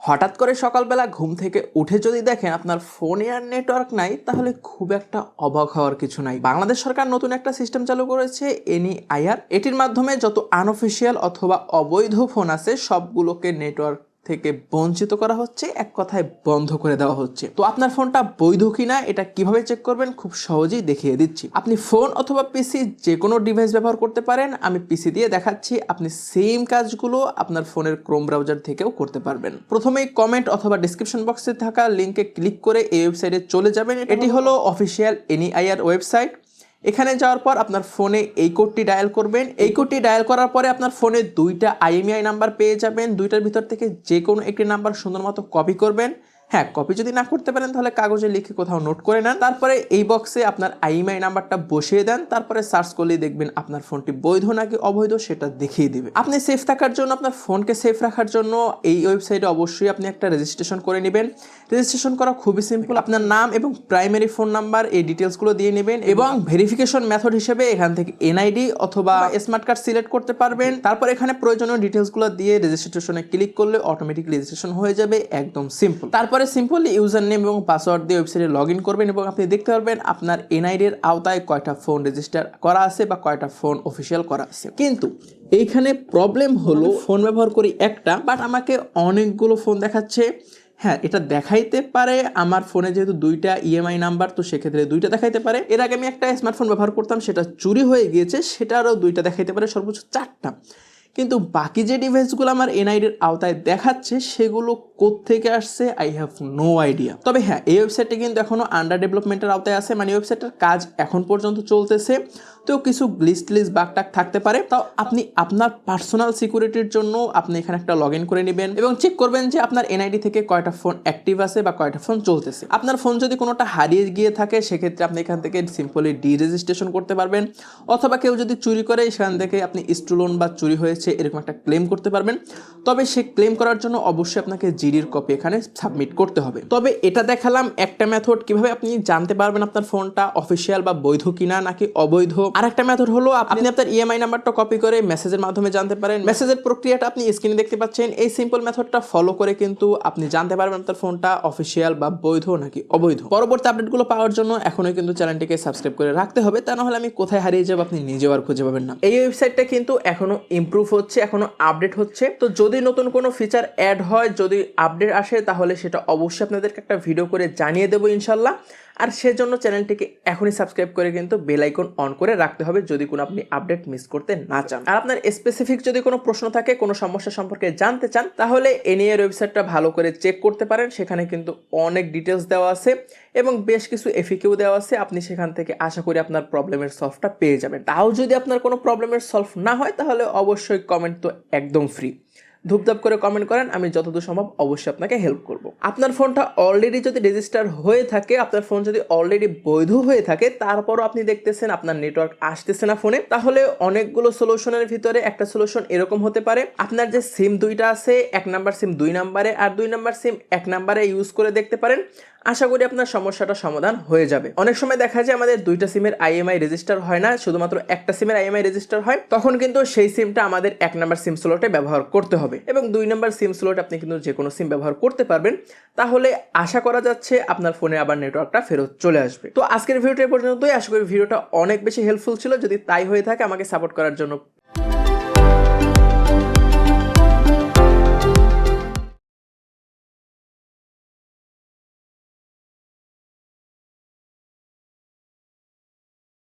হঠাৎ করে সকালবেলা ঘুম থেকে উঠে যদি দেখেন আপনার ফোনে আর নেটওয়ার্ক নাই, তাহলে খুব একটা অবাক হওয়ার কিছু নাই। বাংলাদেশ সরকার নতুন একটা সিস্টেম চালু করেছে, এনইআইআর। এটির মাধ্যমে যত আনঅফিসিয়াল অথবা অবৈধ ফোন আছে সবগুলোকে নেটওয়ার্ক থেকে বঞ্চিত করা হচ্ছে, এক কথায় বন্ধ করে দেওয়া হচ্ছে। তো আপনার ফোনটা বৈধ কিনা এটা কিভাবে চেক করবেন খুব সহজেই দেখিয়ে দিচ্ছি। আপনি ফোন অথবা পিসি যে কোনো ডিভাইস ব্যবহার করতে পারেন। আমি পিসি দিয়ে দেখাচ্ছি, আপনি সেম কাজগুলো আপনার ফোনের ক্রোম ব্রাউজার থেকেও করতে পারবেন। প্রথমেই কমেন্ট অথবা ডিসক্রিপশন বক্সে থাকা লিঙ্কে ক্লিক করে এই ওয়েবসাইটে চলে যাবেন। এটি হলো অফিসিয়াল এনইআইআর ওয়েবসাইট। এখানে যাওয়ার পর আপনার ফোনে এই কোডটি ডায়াল করবেন। এই কোডটি ডায়াল করার পরে আপনার ফোনে দুইটা আইএমইআই নাম্বার পেয়ে যাবেন। দুইটার ভিতর থেকে যে কোনো একটি নাম্বার সুন্দর মতো কপি করবেন। হ্যাঁ, কপি যদি না করতে পারেন তাহলে কাগজে লিখে কোথাও নোট করে নেন। তারপরে এই বক্সে আপনার আইএমইআই নাম্বারটা বসিয়ে দেন। তারপরে সার্চ করলেই দেখবেন আপনার ফোনটি বৈধ নাকি অবৈধ সেটা দেখিয়ে দিবে। আপনি সেফ থাকার জন্য, আপনার ফোনকে সেফ রাখার জন্য এই ওয়েবসাইটে অবশ্যই আপনি একটা রেজিস্ট্রেশন করে নেবেন। রেজিস্ট্রেশন করা খুবই সিম্পল। আপনার নাম এবং প্রাইমারি ফোন নাম্বার এই ডিটেলসগুলো দিয়ে নেবেন এবং ভেরিফিকেশন মেথড হিসেবে এখান থেকে এনআইডি অথবা স্মার্ট কার্ড সিলেক্ট করতে পারবেন। তারপর এখানে প্রয়োজনীয় ডিটেলসগুলো দিয়ে রেজিস্ট্রেশনে ক্লিক করলে অটোমেটিক রেজিস্ট্রেশন হয়ে যাবে, একদম সিম্পল। তারপরে সিম্পলি ইউজার নেম এবং পাসওয়ার্ড দিয়ে ওয়েবসাইটে লগ ইন করবেন এবং আপনি দেখতে পারবেন আপনার এনআইডির আওতায় কয়টা ফোন রেজিস্টার করা আছে বা কয়টা ফোন অফিসিয়াল করা আছে। কিন্তু এইখানে প্রবলেম হলো, ফোন ব্যবহার করি একটা, বাট আমাকে অনেকগুলো ফোন দেখাচ্ছে। হ্যাঁ, এটা দেখাইতে পারে আমার ফোনে যেহেতু দুইটা ইএমআই নাম্বার, তো সেক্ষেত্রে দুইটা দেখাইতে পারে। এর আগে আমি একটা স্মার্টফোন ব্যবহার করতাম, সেটা চুরি হয়ে গিয়েছে, সেটারও দুইটা দেখাইতে পারে, সর্বোচ্চ 4টা। কিন্তু বাকি যে ডিভাইসগুলো আমার এনআইডির আওতায় দেখাচ্ছে সেগুলো কোত্থেকে আসছে আই হ্যাভ নো আইডিয়া। তবে হ্যাঁ, এই ওয়েবসাইটটি কিন্তু এখনো আন্ডার ডেভেলপমেন্টের আওতায় আছে, মানে ওয়েবসাইটের কাজ এখন পর্যন্ত চলতেছে। তো কিছু গ্লিচ বাগ টাগ থাকতে পারে। তাও আপনি আপনার পার্সোনাল সিকিউরিটির জন্য আপনি এখানে একটা লগ ইন করে নেবেন এবং চেক করবেন যে আপনার এনআইডি থেকে কয়টা ফোন অ্যাক্টিভ আছে বা কয়টা ফোন চলতেছে। আপনার ফোন যদি কোনোটা হারিয়ে গিয়ে থাকে সেক্ষেত্রে আপনি এখান থেকে সিম্পলি ডিরেজিস্ট্রেশন করতে পারবেন, অথবা কেউ যদি চুরি করে সেখান থেকে আপনি স্টোলন বা চুরি হয়েছে এরকম একটা ক্লেম করতে পারবেন। তবে সে ক্লেম করার জন্য অবশ্যই আপনাকে জিডির কপি এখানে সাবমিট করতে হবে। তবে এটা দেখালাম একটা মেথড কিভাবে আপনি জানতে পারবেন আপনার ফোনটা অফিসিয়াল বা বৈধ কিনা নাকি অবৈধ। আর একটা মেথড হলো আপনি আপনার ইএমআই নাম্বারটা কপি করে মেসেজের মাধ্যমে জানতে পারেন। মেসেজের প্রক্রিয়াটা আপনি স্ক্রিনে দেখতে পাচ্ছেন। এই সিম্পল মেথডটা ফলো করে কিন্তু আপনি জানতে পারবেন আপনার ফোনটা অফিসিয়াল বা বৈধ নাকি অবৈধ। পরবর্তী আপডেটগুলো পাওয়ার জন্য এখনই কিন্তু চ্যানেলটিকে সাবস্ক্রাইব করে রাখতে হবে, তা না হলে আমি কোথায় হারিয়ে যাব আপনি নিজেও আর খুঁজে পাবেন না। এই ওয়েবসাইটটা কিন্তু এখনো ইমপ্রুভ হচ্ছে, এখনো আপডেট হচ্ছে। তো যদি নতুন কোনো ফিচার অ্যাড হয়, যদি আপডেট আসে, তাহলে সেটা অবশ্যই আপনাদেরকে একটা ভিডিও করে জানিয়ে দেবো ইনশাল্লাহ। আর সেজন্য চ্যানেলটিকে এখনই সাবস্ক্রাইব করে কিন্তু বেল আইকন অন করে রাখতে হবে যদি কোনো আপনি আপডেট মিস করতে না চান। আর আপনার স্পেসিফিক যদি কোনো প্রশ্ন থাকে, কোনো সমস্যা সম্পর্কে জানতে চান, তাহলে এনইআইআর ওয়েবসাইটটা ভালো করে চেক করতে পারেন। সেখানে কিন্তু অনেক ডিটেলস দেওয়া আছে এবং বেশ কিছু এফিকিউ দেওয়া আছে। আপনি সেখান থেকে আশা করি আপনার প্রবলেমের সলভটা পেয়ে যাবেন। তাও যদি আপনার কোনো প্রবলেমের সলভ না হয় তাহলে অবশ্যই কমেন্ট তো একদম ফ্রি, ধূপধাপ করে কমেন্ট করেন, আমি যতদূর সম্ভব অবশ্যই আপনাকে হেল্প করব। আপনার ফোনটা অলরেডি যদি রেজিস্টার হয়ে থাকে, আপনার ফোন যদি অলরেডি বৈধ হয়ে থাকে, তারপরও আপনি দেখতেছেন আপনার নেটওয়ার্ক আসতেছে না ফোনে, তাহলে অনেকগুলো সলিউশনের ভিতরে একটা সলিউশন এরকম হতে পারে, আপনার যে সিম দুইটা আছে, 1 নাম্বার সিম 2 নাম্বারে আর 2 নাম্বার সিম 1 নাম্বারে ইউজ করে দেখতে পারেন। আশা করি আপনার সমস্যাটা সমাধান হয়ে যাবে। অনেক সময় দেখা যায় আমাদের দুইটা সিমের আইএমআই রেজিস্টার হয় না, শুধুমাত্র একটা সিমের আইএমআই রেজিস্টার হয়। তখন কিন্তু সেই সিমটা আমাদের 1 নাম্বার সিম স্লটে ব্যবহার করতে হবে এবং 2 নাম্বার সিম স্লট আপনি কিন্তু যে কোনো সিম ব্যবহার করতে পারবেন। তাহলে আশা করা যাচ্ছে আপনার ফোনে আবার নেটওয়ার্কটা ফেরত চলে আসবে। তো আজকের ভিডিওটা পর্যন্তই। আশা করি ভিডিওটা অনেক বেশি হেল্পফুল ছিল। যদি তাই হয়ে থাকে আমাকে সাপোর্ট করার জন্য